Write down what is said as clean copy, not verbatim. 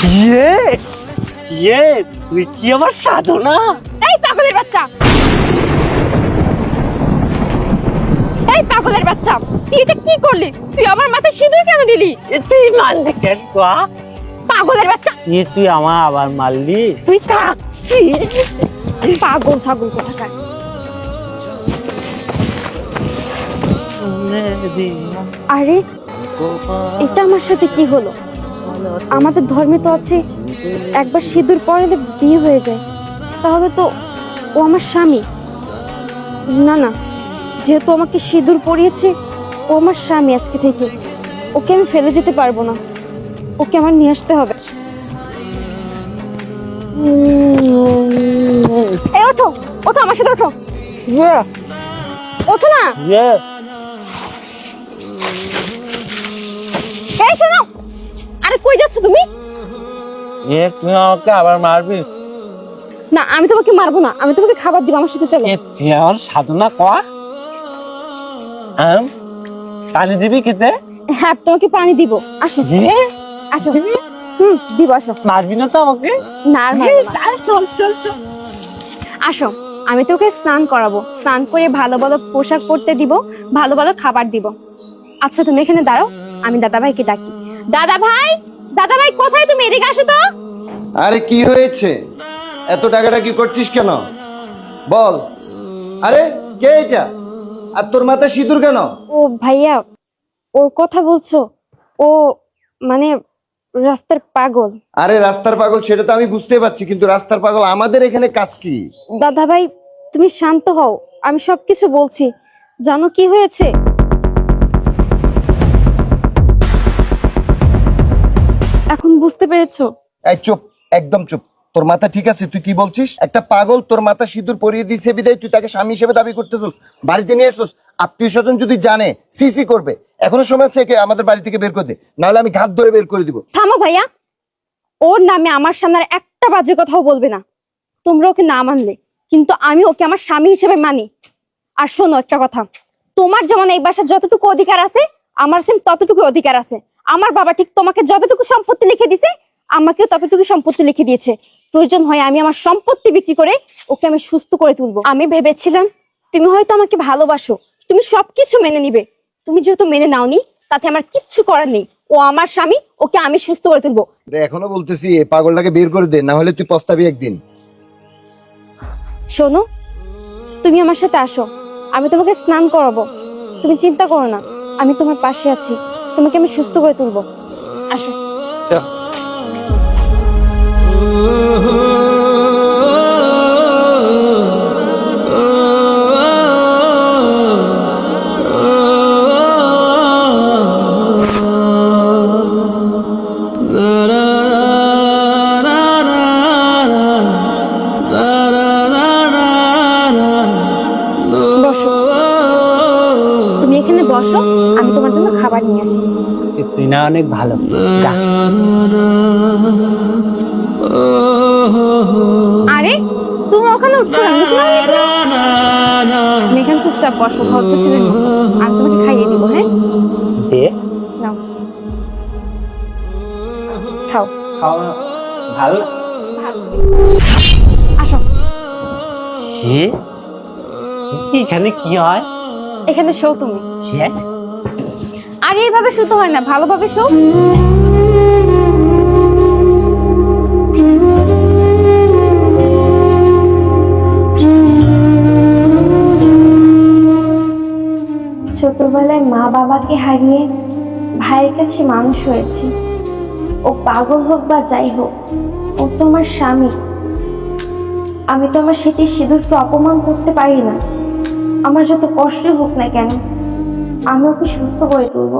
ইয়ে ইয়ে তুই কি আমার সাধনা? এই পাগলের বাচ্চা, এই পাগলের বাচ্চা, তুই এটা কি করলি? তুই আমার মাথায় সিঁদুর কেন দিলি? তুই মারলি কেন কোয়া? পাগলের বাচ্চা, তুই আমার আবার মারলি? তুই থাক। পাগল ছাগল কোথাকার। আরে এটা আমার সাথে কি হলো? আমাদের ধর্মে তো আছে একবার সিঁদুর পরালে বিয়ে হয়ে যায়, তাহলে তো ও আমার স্বামী। না না, যেহেতু আমাকে সিঁদুর পরিয়েছে, ও আমার স্বামী আজকে থেকে। ওকে আমি ফেলে যেতে পারবো না, ওকে আমার নিয়ে আসতে হবে। এই ওঠো, ওঠো আমার সাথে ওঠো, ওঠো না। এই শোনো, আরে কই যাচ্ছ তুমি? তুই আমাকে আবার মারবি? না, আমি তোমাকে মারবো না, আমি তোমাকে খাবার দিব, আমার সাথে চলো। তুই আমার সাধনা কর। পানি দিবি খেতে? হ্যাঁ, তোমাকে পানি দিব। আসো আসো, দিব, আসো। মারবি না তো আমাকে? না আর মারবো না। চল চল চল, আসো, আমি তোকে স্নান করাবো, স্নান করে ভালো ভালো পোশাক পরতে দিব, ভালো ভালো খাবার দিব। আচ্ছা তুমি এখানে দাঁড়াও, আমি দাদা ভাইকে ডাকি। দাদা ভাই, দাদা ভাই কোথায় তুমি? এদিকে আসো তো। আরে কি হয়েছে? এত টাকাটা কি করছিস কেন বল? আরে কে এটা? আর তোর মাথায় সিঁদুর কেন? ও ভাইয়া, ওর কথা বলছো? ও মানে রাস্তার পাগল। আরে রাস্তার পাগল সেটা তো আমি বুঝতে পারছি, কিন্তু রাস্তার পাগল আমাদের এখানে কাজ কি? দাদা ভাই তুমি শান্ত হও, আমি সবকিছু বলছি। জানো কি হয়েছে? এখন বুঝতে পেরেছো? এই চুপ, একদম চুপ। তোর মাথা ঠিক আছে? তুই কি বলছিস? একটা পাগল তোর মাথা সিঁদুর পরিয়ে দিয়েছে বিদায় তুই তাকে স্বামী হিসেবে দাবি করতেছিস, বাড়িতে নিয়ে আসছিস। আত্মীয় স্বজন যদি জানে সিসি করবে। এখনো সময় আছে, আমাদের বাড়ি থেকে বের করে দে, নাহলে আমি ঘাত ধরে বের করে দিব। থামো ভাইয়া, ওর নামে আমার সামনে আর একটা বাজে কথাও বলবে না। তোমরা ওকে না মানলে কিন্তু আমি ওকে আমার স্বামী হিসেবে মানি। আর শোনো একটা কথা, তোমার যেমন এই বাসার যতটুকু অধিকার আছে, আমার সেম ততটুকু অধিকার আছে। আমার বাবা ঠিক তোমাকে যতটুকু সম্পত্তি লিখে দিছে, আমাকেও ততটুকু সম্পত্তি লিখে দিয়েছে। প্রয়োজন হয় আমি আমার সম্পত্তি বিক্রি করে ওকে আমি সুস্থ করে তুলবো। আমি ভেবেছিলাম তুমি হয়তো আমাকে ভালোবাসো, তুমি সবকিছু মেনে নিবে। তুমি যেহেতু মেনে নাওনি, তাতে আমার কিচ্ছু করার নেই। ও আমার স্বামী, ওকে আমি সুস্থ করে তুলবো। এখনো বলতেছি এই পাগলটাকে বের করে দে, না হলে তুই পস্তাবি একদিন। শোনো, তুমি আমার সাথে আসো, আমি তোমাকে স্নান করাবো। তুমি চিন্তা করো না, আমি তোমার পাশে আছি, তোমাকে আমি সুস্থ করে তুলবো। আসো। বসো, তুমি এখানে বসো, আমি তোমার জন্য খাবার নিয়ে আসি। তুই না অনেক ভালো। আরে তুমি ওখানে উঠছো না, তুমি এখানে চুপচাপ বসো, ভদ্র ছেলের মতো। আর তোমাকে খাইয়ে দিব। হ্যাঁ দে, নাও, খাও। খাওয়া ভালো। আসো। এখানে কি হয়? এখানে শো তুমি। হ্যাঁ, আর এইভাবে শুতে হয় না, ভালোভাবে শো। ছোটবেলায় মা বাবাকে হারিয়ে ভাইয়ের কাছে মানুষ হয়েছি। ও পাগল হোক বা যাই হোক, ও তো আমার স্বামী। আমি তো আমার স্মৃতির সিঁদুরকে অপমান করতে পারি না। আমার যত কষ্ট হোক না কেন, আমি ওকে সুস্থ করে তুলবো।